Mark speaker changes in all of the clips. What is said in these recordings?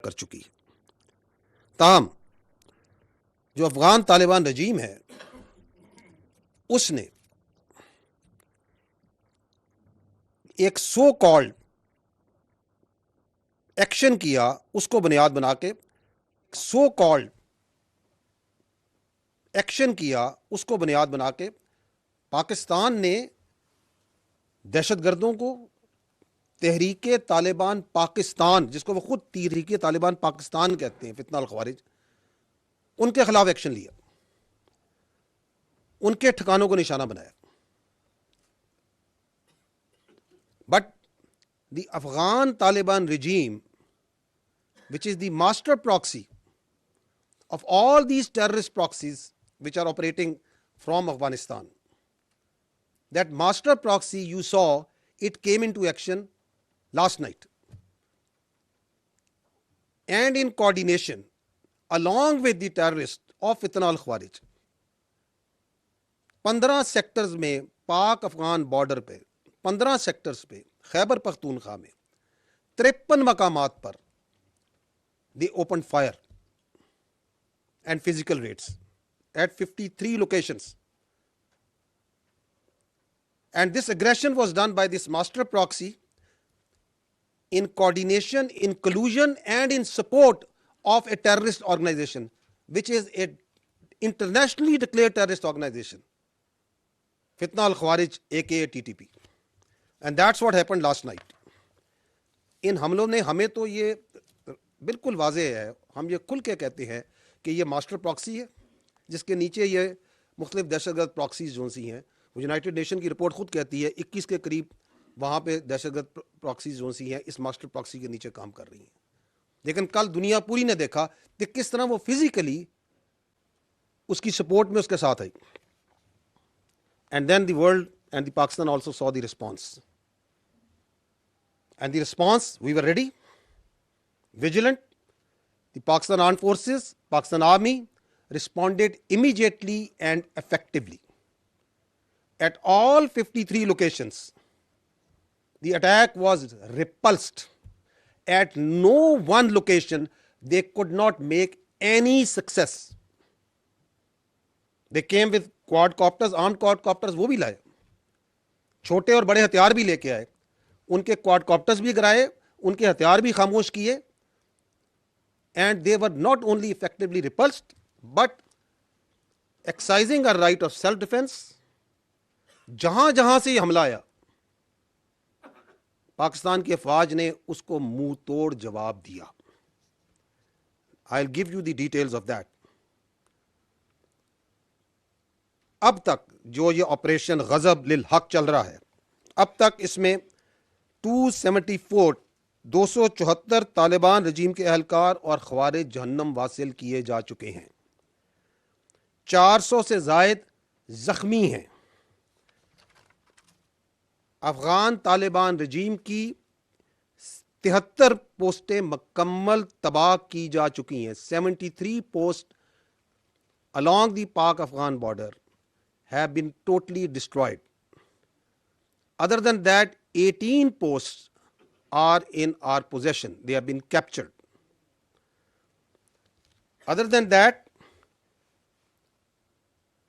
Speaker 1: कर चुकी है। ताहम जो अफगान तालिबान रजीम है उसने एक सो कॉल्ड एक्शन किया, उसको बुनियाद बना के सो कॉल्ड एक्शन किया, उसको बुनियाद बना के पाकिस्तान ने दहशतगर्दों को तहरीके तालिबान पाकिस्तान, जिसको वो खुद तहरीके तालिबान पाकिस्तान कहते हैं, फितना अल ख्वारिज, उनके खिलाफ एक्शन लिया, उनके ठिकानों को निशाना बनाया। But the Afghan Taliban regime, which is the master proxy of all these terrorist proxies which are operating from Afghanistan, that master proxy you saw, it came into action last night, and in coordination along with the terrorists of Fitna al-Khawarij, 15 sectors में पाक Afghan border पे 15 sectors पे खैबर पख्तूनख्वा में 53 मकामात पर they opened fire and physical raids at 53 locations. And this aggression was done by this master proxy in coordination, in collusion, and in support of a terrorist organization, which is an internationally declared terrorist organization, Fitna al-Khawarij, aka TTP. And that's what happened last night. इन हमलों ने, हमें तो ये बिल्कुल वाज़ेह है, हम ये खुल के कहते हैं कि ये मास्टर प्रॉक्सी है, जिसके नीचे ये मुख्तलिफ दहशतगर्द प्रॉक्सीज जो सी हैं, वो यूनाइटेड नेशन की रिपोर्ट खुद कहती है 21 के करीब वहाँ पे दहशतगर्द प्रॉक्सीज जो सी हैं इस मास्टर प्रॉक्सी के नीचे काम कर रही हैं। लेकिन कल दुनिया पूरी ने देखा कि किस तरह वो फिजिकली उसकी सपोर्ट में उसके साथ आई। And then the world and the Pakistan also saw the response, and the response, we were ready, vigilant. The Pakistan Armed Forces, Pakistan Army responded immediately and effectively. At all 53 locations, the attack was repulsed. At no one location, they could not make any success. They came with quadcopters, armed quadcopters, वो भी लाए, छोटे और बड़े हथियार भी लेके आए, उनके क्वाडकॉप्टर्स भी गिराए, उनके हथियार भी खामोश किए, and they were not only effectively repulsed but exercising a right of self defense. जहां जहां से हमला आया, पाकिस्तान की अफवाज ने उसको मुंह तोड़ जवाब दिया। I'll give you the details of that. अब तक जो ये ऑपरेशन गजब लिल हक चल रहा है, अब तक इसमें 274 तालिबान रजीम के अहलकार और ख्वारिज जहन्नम वासिल किए जा चुके हैं, 400 से जायद जख्मी हैं। अफगान तालिबान रजीम की 73 पोस्टें मुकम्मल तबाह की जा चुकी हैं। 73 post along the Pak Afghan border have been totally destroyed. Other than that, 18 posts are in our possession. They have been captured. Other than that,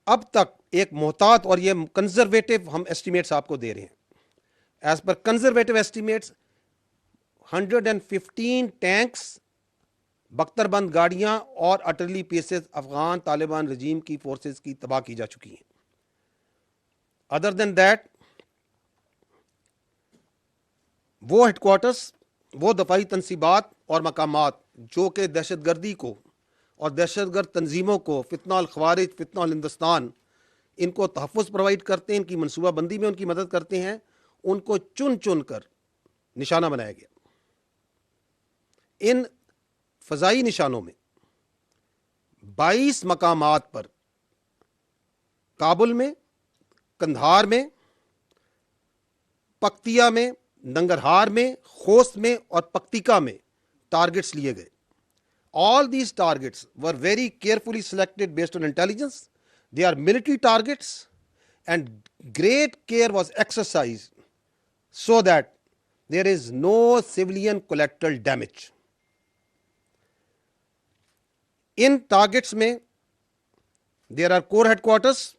Speaker 1: अब तक एक मोहतात, और ये कंजर्वेटिव हम एस्टिमेट्स आपको दे रहे हैं, as per conservative estimates 115 tanks, बख्तरबंद गाड़ियां और अटरली पीसेस अफगान तालिबान रजीम की फोर्सेस की तबाह की जा चुकी हैं। अदर देन दैट, वो हेडक्वार्टर्स, वो दफाई तनसीबात और मकामात जो कि दहशतगर्दी को और दहशतगर्द तंजीमों को, फितना अल ख्वारिज, फितना अल हिंदुस्तान, इनको तहफ़्फ़ुज़ प्रोवाइड करते हैं, इनकी मनसूबाबंदी में उनकी मदद करते हैं, उनको चुन चुन कर निशाना बनाया गया। इन फ़ज़ाई निशानों में 22 मकामात पर काबुल में, कंधार में, पक्तिया में, नंगरहार में, खोस्त में और पक्तिका में टारगेट्स लिए गए। All these targets were very carefully selected based on intelligence. They are military targets, and great care was exercised so that there is no civilian collateral damage. इन टारगेट्स में there are core headquarters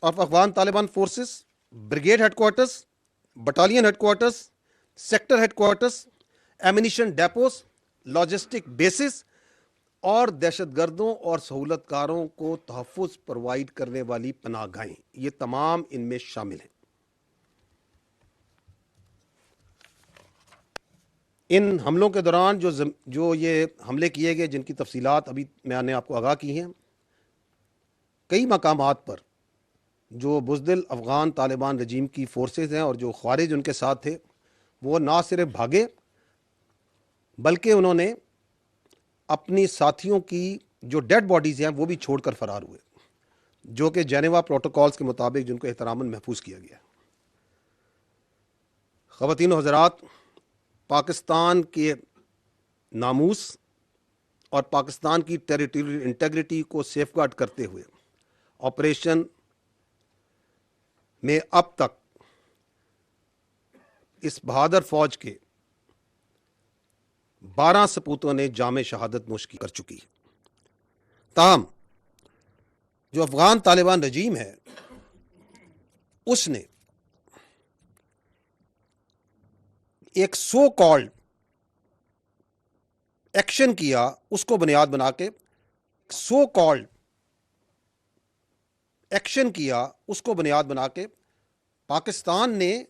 Speaker 1: of Afghan Taliban forces, brigade headquarters, battalion headquarters, sector headquarters, ammunition depots, logistic bases और दहशतगर्दों और सहूलतकारों को तहफ़्फ़ुज़ provide करने वाली पनाहगाहें, ये तमाम इनमें शामिल हैं। इन हमलों के दौरान जो ये हमले किए गए, जिनकी तफसीलात अभी मैंने आपको आगाह की हैं, कई मकामात पर जो बुज़दिल अफ़गान तालिबान रजीम की फ़ोर्सेस हैं और जो ख़वारिज उनके साथ थे, वो ना सिर्फ भागे बल्कि उन्होंने अपनी साथियों की जो डेड बॉडीज़ हैं वो भी छोड़कर फ़रार हुए, जो कि जेनेवा प्रोटोकॉल्स के मुताबिक जिनको एहतरामन महफूज किया गया। ख़वातीन व हज़रात, पाकिस्तान के नामूस और पाकिस्तान की टेरिटोरियल इंटेग्रिटी को सेफगार्ड करते हुए ऑपरेशन में अब तक इस बहादुर फौज के 12 सपूतों ने जामे शहादत नोश कर चुकी है। ताहम जो अफगान तालिबान रजीम है, उसने एक सो कॉल्ड एक्शन किया, उसको बुनियाद बना के सो कॉल्ड एक्शन किया, उसको बुनियाद बना के पाकिस्तान ने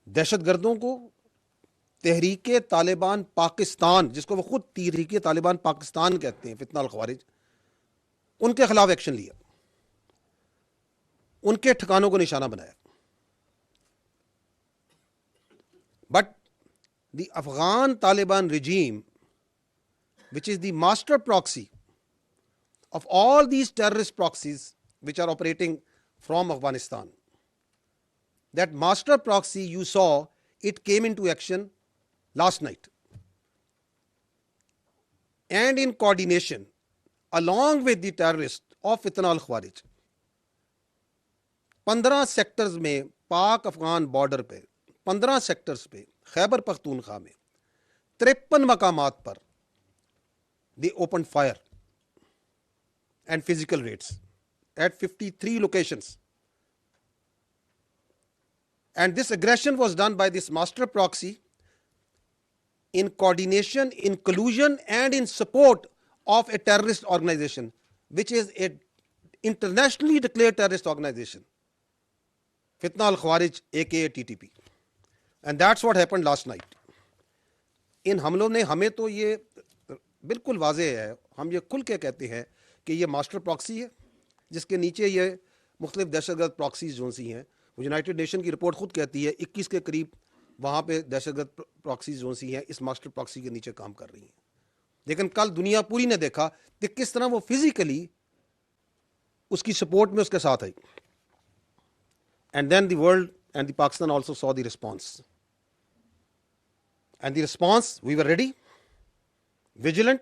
Speaker 1: दहशतगर्दों को तहरीके तालिबान पाकिस्तान, जिसको वो खुद तहरीके तालिबान पाकिस्तान कहते हैं, फितना अल ख़वारिज, उनके खिलाफ एक्शन लिया, उनके ठिकानों को निशाना बनाया। But the Afghan Taliban regime, which is the master proxy of all these terrorist proxies which are operating from Afghanistan, that master proxy you saw, it came into action last night, and in coordination along with the terrorists of Fitna al Khawarij, 15 sectors में पाक Afghan border पे 15 sectors पे खैबर पख्तूनख्वा में 53 मकामात पर they opened fire and physical raids at 53 locations. And this aggression was done by this master proxy in coordination, in collusion, and in support of a terrorist organization, which is an internationally declared terrorist organization, Fitna al Khawarij, aka TTP. And that's what happened last night. इन हमलों ने हमें तो ये बिल्कुल वाज़ेह है, हम ये खुल के कहते हैं कि ये मास्टर प्रॉक्सी है, जिसके नीचे ये मुख्तलिफ दहशतगर्द प्रॉक्सीज जो सी हैं, वो यूनाइटेड नेशन की रिपोर्ट खुद कहती है 21 के करीब वहाँ पे दहशतगर्द प्रॉक्सीज जो सी हैं इस मास्टर प्रॉक्सी के नीचे काम कर रही हैं। लेकिन कल दुनिया पूरी ने देखा कि किस तरह वो फिजिकली उसकी सपोर्ट में उसके साथ आई। And then the world and the Pakistan also saw the response, and the response, we were ready, vigilant.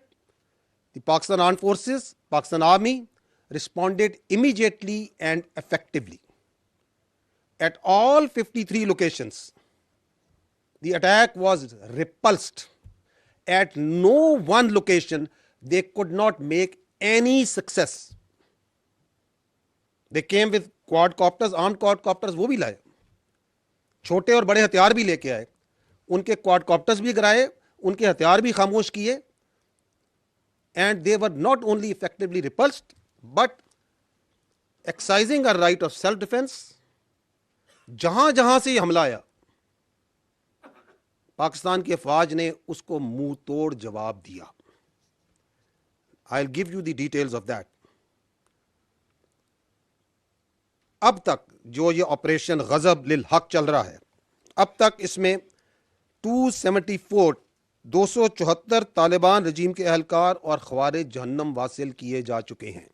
Speaker 1: The Pakistan Armed Forces, Pakistan Army responded immediately and effectively. At all 53 locations, the attack was repulsed. At no one location, they could not make any success. They came with quadcopters, armed quadcopters, वो भी लाए, छोटे और बड़े हथियार भी लेके आए, उनके क्वाडकॉप्टर्स भी गिराए, उनके हथियार भी खामोश किए, and they were not only effectively repulsed but exercising a right of self defense. जहां जहां से हमला आया, पाकिस्तान की अफवाज ने उसको मुंह तोड़ जवाब दिया। I'll give you the details of that. अब तक जो ये ऑपरेशन गजब लिल हक चल रहा है, अब तक इसमें 274 तालिबान रजीम के अहलकार और ख्वारिज जहन्नम वासिल किए जा चुके हैं,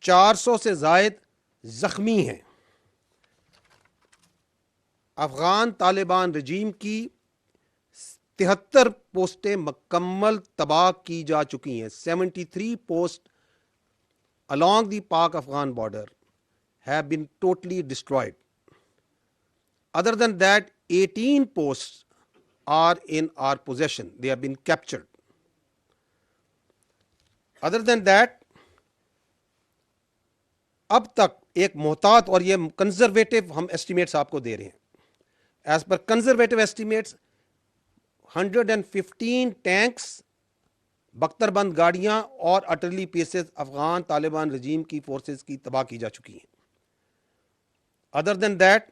Speaker 1: 400 से जायद जख्मी हैं। अफगान तालिबान रजीम की 73 पोस्टें मुकम्मल तबाह की जा चुकी हैं। 73 post along the Pak Afghan border have been totally destroyed. Other than that, 18 posts are in our possession. They have been captured. Other than that, अब तक एक मोहतात, और ये कंजर्वेटिव हम एस्टिमेट्स आपको दे रहे हैं, as per conservative estimates 115 tanks, बख्तरबंद गाड़ियां और अटरली पीसेस अफगान तालिबान रजीम की फोर्सेस की तबाह की जा चुकी हैं। अदर देन दैट,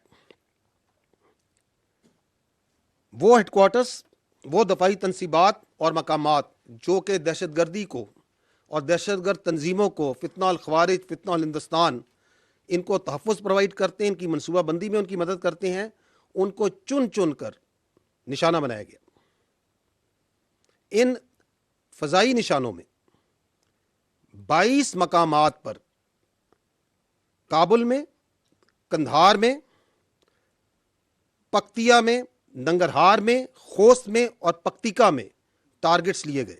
Speaker 1: वो हेडक्वार्टर्स, वो दफाई तनसीबात और मकामात जो कि दहशतगर्दी को और दहशतगर्द तंजीमों को, फितना अल ख्वारिज, फितना अल हिंदुस्तान, इनको तहफ़्फ़ुज़ प्रोवाइड करते हैं, इनकी मनसूबाबंदी में उनकी मदद करते हैं, उनको चुन चुन कर निशाना बनाया गया। इन फ़ज़ाई निशानों में 22 मकामात पर काबुल में, कंधार में, पक्तिया में, नंगरहार में, खोस्त में और पक्तिका में टारगेट्स लिए गए।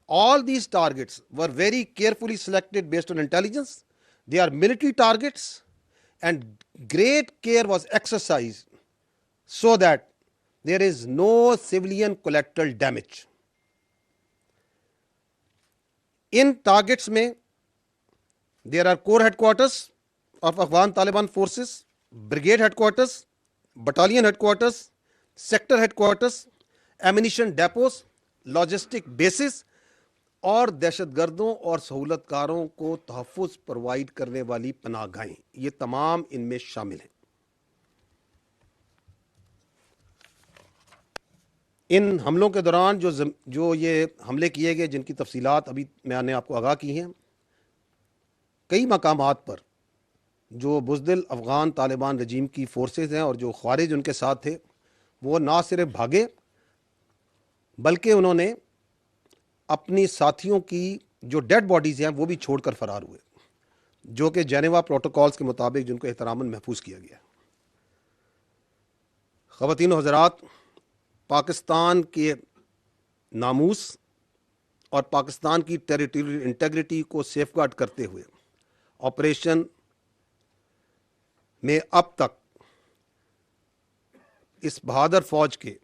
Speaker 1: All these targets were very carefully selected based on intelligence. They are military targets, and great care was exercised so that there is no civilian collateral damage. In targets में there are core headquarters of Afghan Taliban forces, brigade headquarters, battalion headquarters, sector headquarters, ammunition depots, logistic bases और दहशतगर्दों और सहूलतकारों को तहफ़्फ़ुज़ provide करने वाली पनाहगाहें, ये तमाम इनमें शामिल हैं। इन हमलों के दौरान जो ये हमले किए गए, जिनकी तफसीलात अभी मैंने आपको आगाह की हैं, कई मकामात पर जो बुज़दिल अफ़गान तालिबान रजीम की फ़ोर्सेस हैं और जो ख़वारिज उनके साथ थे, वो ना सिर्फ भागे बल्कि उन्होंने अपनी साथियों की जो डेड बॉडीज़ हैं वो भी छोड़कर फ़रार हुए, जो कि जेनेवा प्रोटोकॉल्स के मुताबिक जिनको एहतरामन महफूज किया गया। ख़वातीन व हज़रात, पाकिस्तान के नामूस और पाकिस्तान की टेरिटोरियल इंटेग्रिटी को सेफगार्ड करते हुए ऑपरेशन में अब तक इस बहादुर फौज के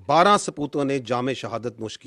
Speaker 1: 12 सपूतों ने जामे शहादत नोश की।